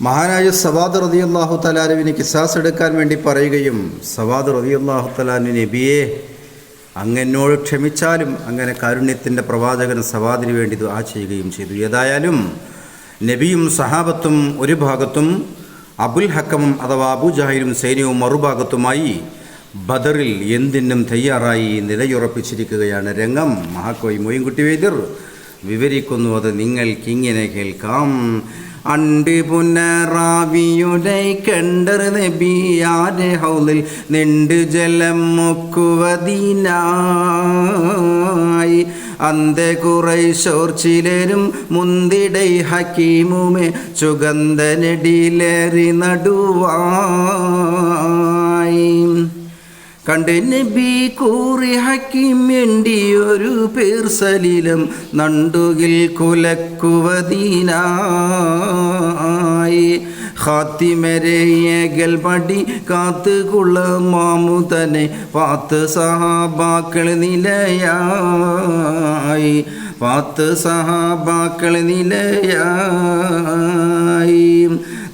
മഹാനായ സവാദ് റളിയല്ലാഹു തആലാവിന് കിസാസ് എടുക്കാൻ വേണ്ടി പറയുകയും, സവാദ് റളിയല്ലാഹു തആലാനു നബിയെ അങ്ങെന്നോട് ക്ഷമിച്ചാലും, അങ്ങനെ കാരുണ്യത്തിൻ്റെ പ്രവാചകൻ സവാദിന് വേണ്ടി ദുആ ചെയ്യുകയും ചെയ്തു. ഏതായാലും നബിയും സഹാബത്തും ഒരു ഭാഗത്തും അബുൽ ഹക്കമും അഥവാ അബൂ ജഹലും സൈന്യവും മറുഭാഗത്തുമായി ബദറിൽ എന്തിനും തയ്യാറായി നിലയുറപ്പിച്ചിരിക്കുകയാണ്. രംഗം മഹാകവി മൊയ്ൻകുട്ടി വൈദ്യർ വിവരിക്കുന്നു. അത് നിങ്ങൾക്കിങ്ങനെ കേൾക്കാം. അണ്ട് പുനറാവിയുടെ കണ്ടർ നബിയാരെ ഹൗലിൽ നിണ്ട് ജലം മുക്കുവതിനായി അന്തെ കുറൈശോർ ചിലരും മുന്തിടൈ ഹക്കീമുമേ ചുഗന്ധനടിലേറി നടുവായി കണ്ട് നബി കൂറി ഹക്കീം എണ്ടിയൊരു പേർ സലിലം നണ്ടുകിൽ കുലക്കുവതിനായി ഖാത്തിമരേയകൽ പടി കാത്തുകൊള്ള മാമുതനെ പാത്ത് സഹാബാക്കൾ നിലയായി, പാത്ത് സഹാബാക്കൾ നിലയായി.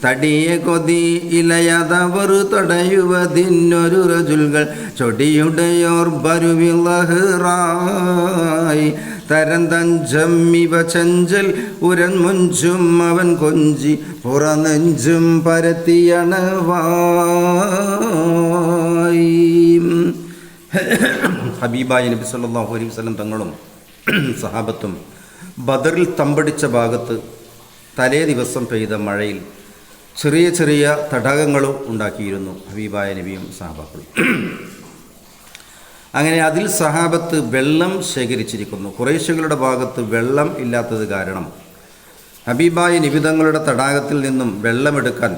തടിയ കൊതി ഇലയതവർ തടയുവതിനൊരു റജുൽകൾ ചൊടിയുടയോർ ബരുവിളഹറായി തരം തഞ്ചം ഇവ ചഞ്ചൽ ഉരൻ മുഞ്ചും അവൻ കൊഞ്ചി പുറനെഞ്ചും പരത്തിയണവായി. ഹബീബായ നബി സല്ലല്ലാഹു അലൈഹി വസല്ലം തങ്ങളും സഹാബത്തും ബദറിൽ തമ്പടിച്ച ഭാഗത്ത് തലേ ദിവസം പെയ്ത മഴയിൽ ചെറിയ ചെറിയ തടാകങ്ങളും ഉണ്ടാക്കിയിരുന്നു ഹബീബായ നബിയും സഹാബാക്കളും. അങ്ങനെ അതിൽ സഹാബത്ത് വെള്ളം ശേഖരിച്ചിരിക്കുന്നു. ഖുറൈശികളുടെ ഭാഗത്ത് വെള്ളം ഇല്ലാത്തത് കാരണം ഹബീബായ നബി തങ്ങളുടെ തടാകത്തിൽ നിന്നും വെള്ളമെടുക്കാൻ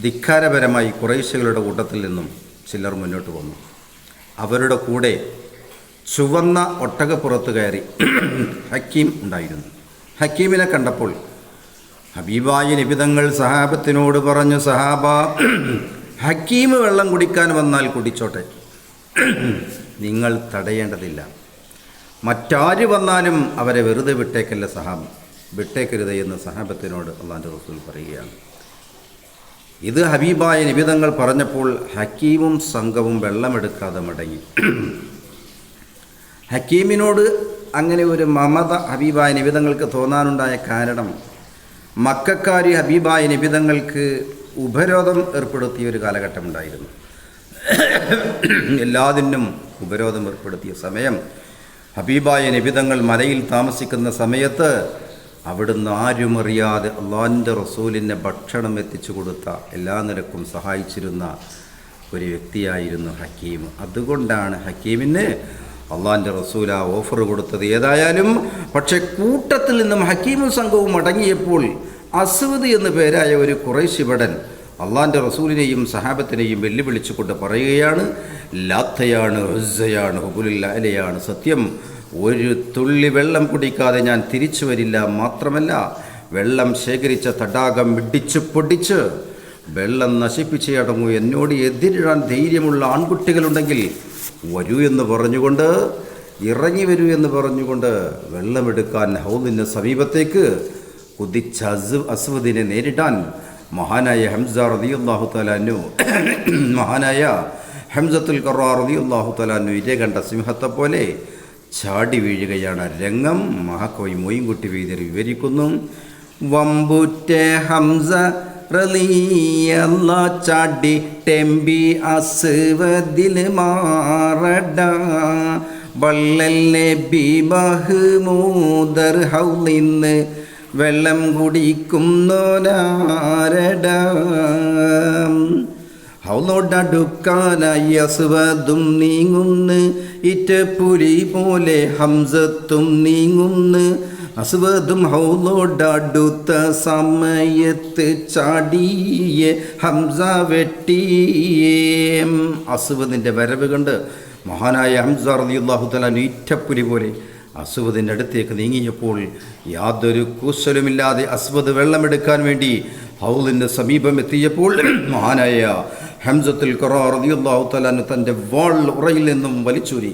ധിക്കാരപരമായി ഖുറൈശികളുടെ കൂട്ടത്തിൽ നിന്നും ചിലർ മുന്നോട്ട് വന്നു. അവരുടെ കൂടെ ചുവന്ന ഒട്ടകപ്പുറത്ത് കയറി ഹക്കീം ഉണ്ടായിരുന്നു. ഹക്കീമിനെ കണ്ടപ്പോൾ ഹബീബായ നബി തങ്ങൾ സഹാബത്തിനോട് പറഞ്ഞു, സഹാബ, ഹക്കീം വെള്ളം കുടിക്കാൻ വന്നാൽ കുടിച്ചോട്ടെ, നിങ്ങൾ തടയേണ്ടതില്ല. മറ്റാര് വന്നാലും അവരെ വെറുതെ വിട്ടേക്കല്ല സഹാബ്, വിട്ടേക്കരുത് എന്ന് സഹാബത്തിനോട് അല്ലാഹുവിൻ്റെ റസൂൽ പറയുകയാണ്. ഇത് ഹബീബായ നബി തങ്ങൾ പറഞ്ഞപ്പോൾ ഹക്കീമും സംഘവും വെള്ളമെടുക്കാതെ മടങ്ങി. ഹക്കീമിനോട് അങ്ങനെ ഒരു മമത ഹബീബായ നബി തങ്ങൾക്ക് തോന്നാനുണ്ടായ കാരണം, മക്കക്കാരി ഹബീബായ നബി തങ്ങൾക്ക് ഉപരോധം ഏർപ്പെടുത്തിയ ഒരു കാലഘട്ടമുണ്ടായിരുന്നു. എല്ലാത്തിനും ഉപരോധം ഏർപ്പെടുത്തിയ സമയം, ഹബീബായ നബി തങ്ങൾ മലയിൽ താമസിക്കുന്ന സമയത്ത് അവിടുന്ന് ആരുമറിയാതെ അള്ളാഹിൻ്റെ റസൂലിന് ഭക്ഷണം എത്തിച്ചു കൊടുത്ത എല്ലാ നിരക്കും സഹായിച്ചിരുന്ന ഒരു വ്യക്തിയായിരുന്നു ഹക്കീം. അതുകൊണ്ടാണ് ഹക്കീമിന് അള്ളാഹിൻ്റെ റസൂൽ ആ ഓഫർ കൊടുത്തത്. ഏതായാലും പക്ഷേ കൂട്ടത്തിൽ നിന്നും ഹക്കീമും സംഘവും അടങ്ങിയപ്പോൾ അസ്വദ് എന്നു പേരായ ഒരു ഖുറൈശി ഭടൻ അള്ളാഹിൻ്റെ റസൂലിനെയും സഹാബത്തിനെയും വെല്ലുവിളിച്ചുകൊണ്ട് പറയുകയാണ്, ലാത്തയാണ്, ഉസ്സയാണ്, ഹുബുലുൽ അലയാണ് സത്യം, ഒരു തുള്ളി വെള്ളം കുടിക്കാതെ ഞാൻ തിരിച്ചു വരില്ല. മാത്രമല്ല, വെള്ളം ശേഖരിച്ച തടാകം ഇടിച്ചു പൊടിച്ച് വെള്ളം നശിപ്പിച്ചേ അടങ്ങൂ. എന്നോട് എതിരിടാൻ ധൈര്യമുള്ള ആൺകുട്ടികളുണ്ടെങ്കിൽ വരൂ എന്ന് പറഞ്ഞുകൊണ്ട്, ഇറങ്ങി വരൂ എന്ന് പറഞ്ഞുകൊണ്ട് വെള്ളമെടുക്കാൻ ഹൗദിൻ്റെ സമീപത്തേക്ക് കുതിച്ച അസ്വദിനെ നേരിടാൻ മഹാനായ ഹംസ റളിയല്ലാഹു തആല അൻഹു, മഹാനായ ഹംസത്തുൽ ഖറാർ റളിയല്ലാഹു തആല അൻഹു ഇരെ കണ്ട സിംഹത്തെ പോലെ ചാടി വീഴുകയാണ്. രംഗം മഹാകവി മൊയ്ൻകുട്ടി വൈദ്യർ വിവരിക്കുന്നു. വമ്പുറ്റ ഹംസ റളിയല്ലാ ചാടി ടെമ്പി അസ്വദിൽ മാറട വള്ളൽ നബി മഹ്മൂദർ ഹൗലിന്ന് വെള്ളം കുടിക്കുന്നോനാരട ഹൗലോടടുക്കാനായി അസ്വദും നീങ്ങുന്ന് ഇറ്റപ്പുലി പോലെ ഹംസത്തും നീങ്ങുന്ന് അസ്വദും ഹൗലോടടുത്ത സമയത്ത് ചാടിയെ ഹംസ വെട്ടിയേ. അസ്വദിൻ്റെ വരവ് കണ്ട് മഹാനായ ഹംസ റളിയല്ലാഹു തആല ഈറ്റപ്പുലി പോലെ അസ്വദിൻ്റെ അടുത്തേക്ക് നീങ്ങിയപ്പോൾ യാതൊരു കൂസലുമില്ലാതെ അസ്വദ് വെള്ളമെടുക്കാൻ വേണ്ടി ഹൗലിൻ്റെ സമീപം എത്തിയപ്പോൾ മഹാനായ ഹംസത്തുൽ ഖറാർ റളിയല്ലാഹു തആല തൻ്റെ വാൾ ഉറയിൽ നിന്നും വലിച്ചൂരി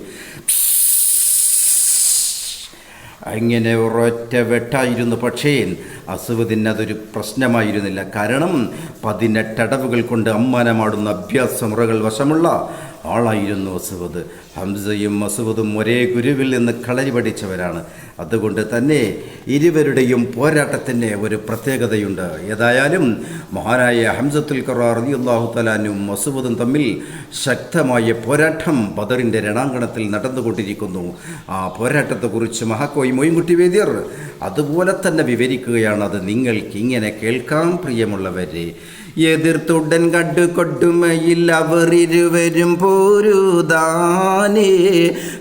അങ്ങനെ ഒരൊറ്റ വെട്ടായിരുന്നു. പക്ഷേ അസ്വദിന് അതൊരു പ്രശ്നമായിരുന്നില്ല. കാരണം 18 അടവുകൾ കൊണ്ട് അമ്മാനമാടുന്ന അഭ്യാസമുറകൾ വശമുള്ള ആളായിരുന്നു അസ്വദ്. ഹംസയും അസ്വദും ഒരേ ഗുരുവിൽ നിന്ന് കളരി പഠിച്ചവരാണ്. അതുകൊണ്ട് തന്നെ ഇരുവരുടെയും പോരാട്ടത്തിന് ഒരു പ്രത്യേകതയുണ്ട്. ഏതായാലും മഹാനായ ഹംസത്തുൽ ഖറാർ റളിയല്ലാഹു തആല അൻഹും അസ്വദും തമ്മിൽ ശക്തമായ പോരാട്ടം ബദറിൻ്റെ രണാങ്കണത്തിൽ നടന്നുകൊണ്ടിരിക്കുന്നു. ആ പോരാട്ടത്തെക്കുറിച്ച് മഹാകവി മൊയ്ൻകുട്ടി വൈദ്യർ അതുപോലെ തന്നെ വിവരിക്കുകയാണ്. അത് നിങ്ങൾക്ക് ഇങ്ങനെ കേൾക്കാം പ്രിയമുള്ളവരെ. എതിർത്തുടൻ കടുകൊടുമയിൽ അവർ ഇരുവരും പോരുതാനേ,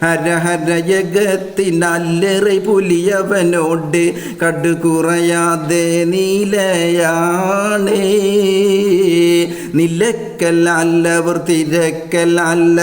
ഹരഹരയകത്തിനല്ലറി പുലിയവനോട് കടുകുറയാതെ നീലയാണേ. നിലക്കൽ അല്ലവർ തിരക്കൽ അല്ല